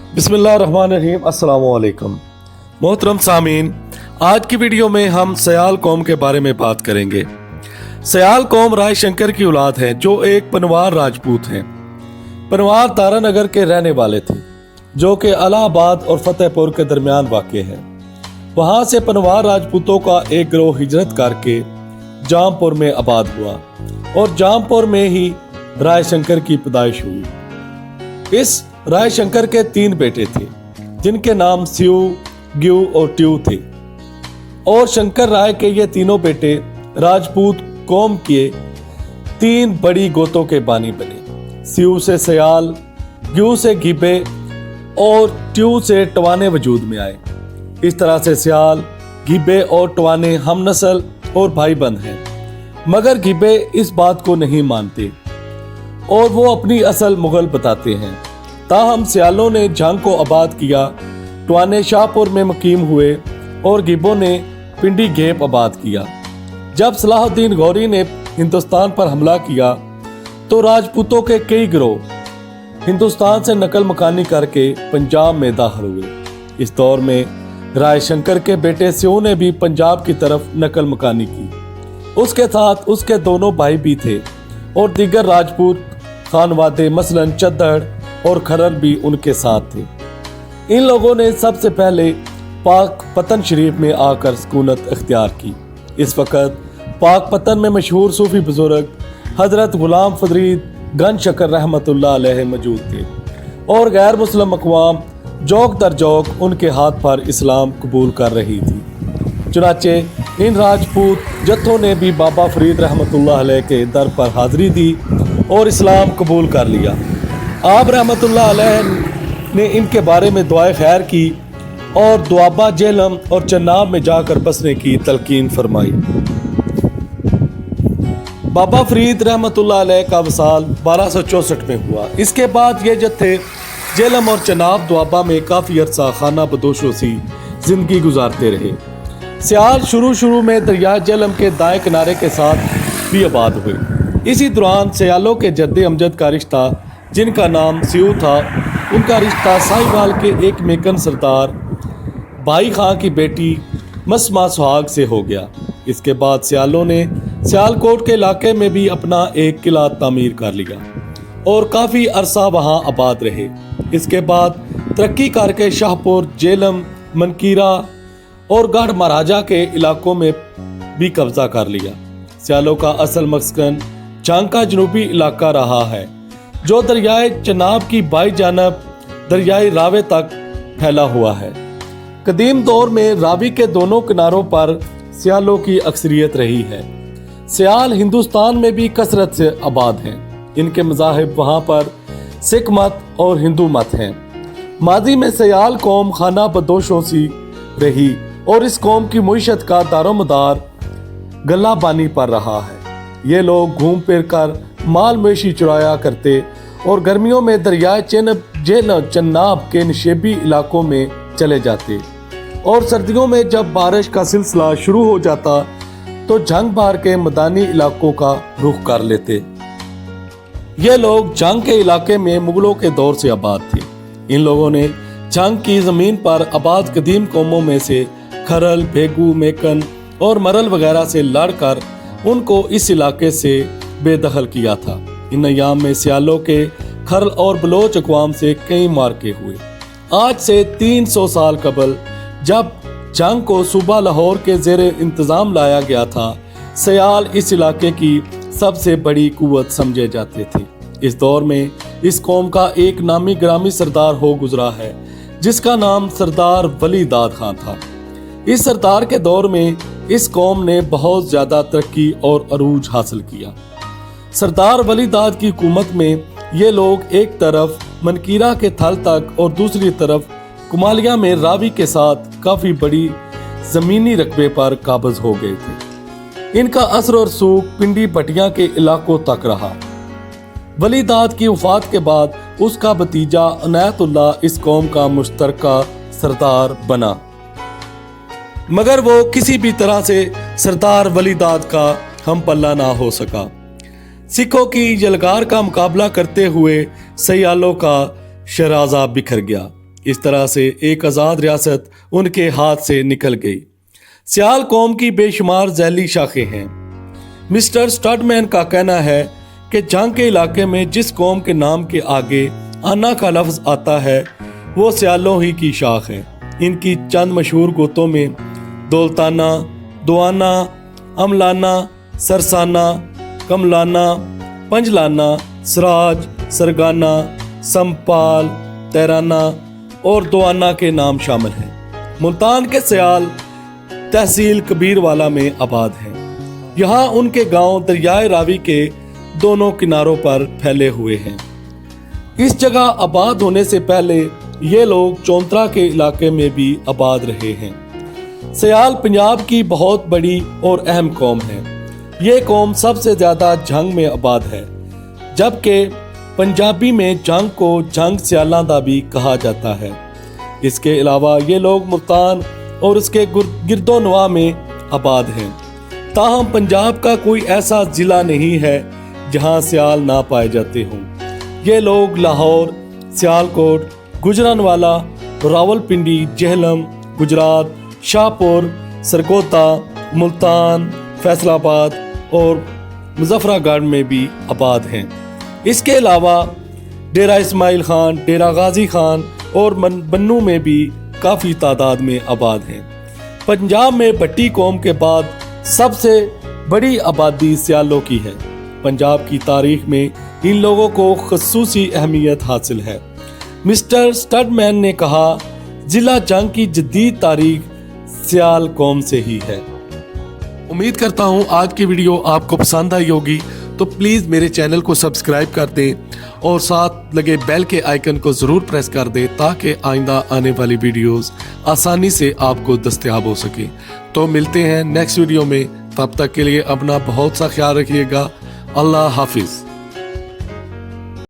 बिस्मिल्लाहिर्रहमानिर्रहीम। अस्सलाम वालेकुम। मोहतरम सामीन, आज की वीडियो में हम सयाल कौम के बारे में बात करेंगे। सयाल कौम राय शंकर की औलाद है जो एक पनवार राजपूत हैं। पनवार तारानगर के रहने वाले थे जो कि इलाहाबाद और फतेहपुर के दरमियान वाक़ है। वहाँ से पनवार राजपूतों का एक गिरोह हिजरत करके जामपुर में आबाद हुआ और जामपुर में ही राय शंकर की पैदाइश हुई। इस राय शंकर के 3 बेटे थे जिनके नाम स्यू, ग्यू और ट्यू थे और शंकर राय के ये तीनों बेटे राजपूत कौम के 3 बड़ी गोतों के बानी बने। स्यू से सयाल, ग्यू से गिबे और ट्यू से टवाने वजूद में आए। इस तरह से सयाल, गिबे और टवाने हम नस्ल और भाई बंद हैं, मगर गिबे इस बात को नहीं मानते और वो अपनी असल मुगल बताते हैं। ताहम सयालों ने जंग को आबाद किया, टवाने शाहपुर में मुकीम हुए और गिबों ने पिंडी घेप आबाद किया। जब सलाहुद्दीन गौरी ने हिंदुस्तान पर हमला किया तो राजपूतों के कई गिरोह हिंदुस्तान से नकल मकानी करके पंजाब में दाखिल हुए। इस दौर में राय शंकर के बेटे स्यू ने भी पंजाब की तरफ नकल मकानी की। उसके साथ उसके दोनों भाई भी थे और दीगर राजपूत खानवादे मसलन चद्दड़ और खरर भी उनके साथ थे। इन लोगों ने सबसे पहले पाक पतन शरीफ में आकर सुकूनत इख्तियार की। इस वक्त पाक पतन में मशहूर सूफी बुजुर्ग हजरत गुलाम फरीद गन शकर रहमतुल्लाह अलैह मौजूद थे और गैर मुस्लिम अक़वाम जौक दर जौक उनके हाथ पर इस्लाम कबूल कर रही थी। चुनाचे इन राजपूत जत्थों ने भी बाबा फरीद रहमतुल्लाह अलैह के दर पर हाजिरी दी और इस्लाम कबूल कर लिया। आप रहमतुल्लाह अलैह ने इनके बारे में दुआए खैर की और दुआबा, जेहलम और चन्नाब में जाकर बसने की तलकीन फरमाई। बाबा फरीद रहमतुल्लाह अलैह का वसाल 1264 में हुआ। इसके बाद ये जत्थे जेहलम और चन्नाब दुआबा में काफ़ी अरसा खाना बदोशों सी जिंदगी गुजारते रहे। सयाल शुरू में दरिया जेहलम के दाएं किनारे के साथ भी आबाद हुए। इसी दौरान सयालों के जद्दे अमजद का रिश्ता, जिनका नाम स्यू था, उनका रिश्ता साहिवाल के एक मेकन सरदार भाई खां की बेटी मसमा सुहाग से हो गया। इसके बाद सयालों ने सियालकोट के इलाके में भी अपना एक किला तामीर कर लिया और काफ़ी अरसा वहाँ आबाद रहे। इसके बाद तरक्की करके शाहपुर, जेहलम, मनकीरा और गढ़ महाराजा के इलाकों में भी कब्जा कर लिया। सयालों का असल मस्कन जंग का जनूबी इलाका रहा है जो दरियाए चनाब की बाई जानब दरियाई रावे तक फैला हुआ है। कदीम दौर में रावी के दोनों किनारों पर सयालों की अक्सरियत रही है। सयाल हिंदुस्तान में भी कसरत से आबाद हैं। इनके मज़ाहिब वहाँ पर सिख मत और हिंदू मत हैं। माजी में सयाल कौम खाना बदोशों सी रही और इस कौम की मुईशत का दारोमदार गल्ला बानी पर रहा है। ये लोग घूम फिर कर माल मवेशी चुराया करते और गर्मियों में दरियाए जेहलम चन्नाब के निशेबी इलाकों में चले जाते और सर्दियों में जब बारिश का सिलसिला शुरू हो जाता तो जंग बहार के मैदानी इलाकों का रुख कर लेते। ये लोग जंग के इलाके में मुगलों के दौर से आबाद थे। इन लोगों ने जंग की ज़मीन पर आबाद कदीम कौमों में से खरल, भेगू, मेकन और मरल वगैरह से लड़कर उनको इस इलाके से बेदखल किया था। इन अयाम में सयालों के खरल और बलोच अक़वाम से कई मार्के हुए। आज से 300 साल कबल जब जंग को सूबा लाहौर के ज़ेर इंतज़ाम लाया गया था, सयाल इस इलाके की सबसे बड़ी कुव्वत समझे जाते थे। इस दौर में इस कौम का एक नामी ग्रामी सरदार हो गुजरा है जिसका नाम सरदार वली दाद खां था। इस सरदार के दौर में इस कौम ने बहुत ज़्यादा तरक्की और अरूज हासिल किया। सरदार वली दाद की हुकूमत में ये लोग एक तरफ मनकीरा के थल तक और दूसरी तरफ कुमालिया में रावी के साथ काफ़ी बड़ी ज़मीनी रकबे पर काबिज हो गए थे। इनका असर और सूख पिंडी भटिया के इलाकों तक रहा। वली दाद की वफात के बाद उसका भतीजा अनायतुल्ला इस कौम का मुश्तरका सरदार बना, मगर वो किसी भी तरह से सरदार वली दाद का हम पल्ला ना हो सका। सिखों की जलगार का मुकाबला करते हुए सयालों का शराजा बिखर गया। اس طرح سے ایک آزاد ریاست ان کے ہاتھ سے نکل گئی۔ سیال قوم کی بے شمار ذیلی شاخیں ہیں۔ مسٹر سٹڈ مین کا کہنا ہے کہ جنگ کے علاقے میں جس قوم کے نام کے آگے انا کا لفظ آتا ہے وہ سیالوں ہی کی شاخ ہے۔ ان کی چند مشہور گوتوں میں دولتانہ، دوانا، املانہ، سرسانہ، کملانہ، پنجلانہ، سراج، سرگانہ، سمپال، تیرانہ اور دوانا کے نام شامل ہیں۔ ملتان کے سیال تحصیل کبیر والا میں آباد ہیں۔ یہاں ان کے گاؤں دریائے راوی کے دونوں کناروں پر پھیلے ہوئے ہیں۔ اس جگہ آباد ہونے سے پہلے یہ لوگ چونترا کے علاقے میں بھی آباد رہے ہیں۔ سیال پنجاب کی بہت بڑی اور اہم قوم ہے۔ یہ قوم سب سے زیادہ جھنگ میں آباد ہے، جبکہ پنجابی میں جنگ کو جنگ سیالاں دا بھی کہا جاتا ہے۔ اس کے علاوہ یہ لوگ ملتان اور اس کے گرد و نواح میں آباد ہیں۔ تاہم پنجاب کا کوئی ایسا ضلع نہیں ہے جہاں سیال نہ پائے جاتے ہوں۔ یہ لوگ لاہور، سیالکوٹ، گجرانوالا، راولپنڈی، جہلم، گجرات، شاہپور، سرگودا، ملتان، فیصل آباد اور مظفرہ گڑھ میں بھی آباد ہیں۔ اس کے علاوہ ڈیرہ اسماعیل خان، ڈیرہ غازی خان اور بنو میں بھی کافی تعداد میں آباد ہیں۔ پنجاب میں بٹی قوم کے بعد سب سے بڑی آبادی سیالوں کی ہے۔ پنجاب کی تاریخ میں ان لوگوں کو خصوصی اہمیت حاصل ہے۔ مسٹر سٹڈ مین نے کہا، ضلع جنگ کی جدید تاریخ سیال قوم سے ہی ہے۔ امید کرتا ہوں آج کی ویڈیو آپ کو پسند آئی ہوگی، تو پلیز میرے چینل کو سبسکرائب کر دیں اور ساتھ لگے بیل کے آئیکن کو ضرور پریس کر دیں تاکہ آئندہ آنے والی ویڈیوز آسانی سے آپ کو دستیاب ہو سکے۔ تو ملتے ہیں نیکسٹ ویڈیو میں، تب تک کے لیے اپنا بہت سا خیال رکھیے گا۔ اللہ حافظ۔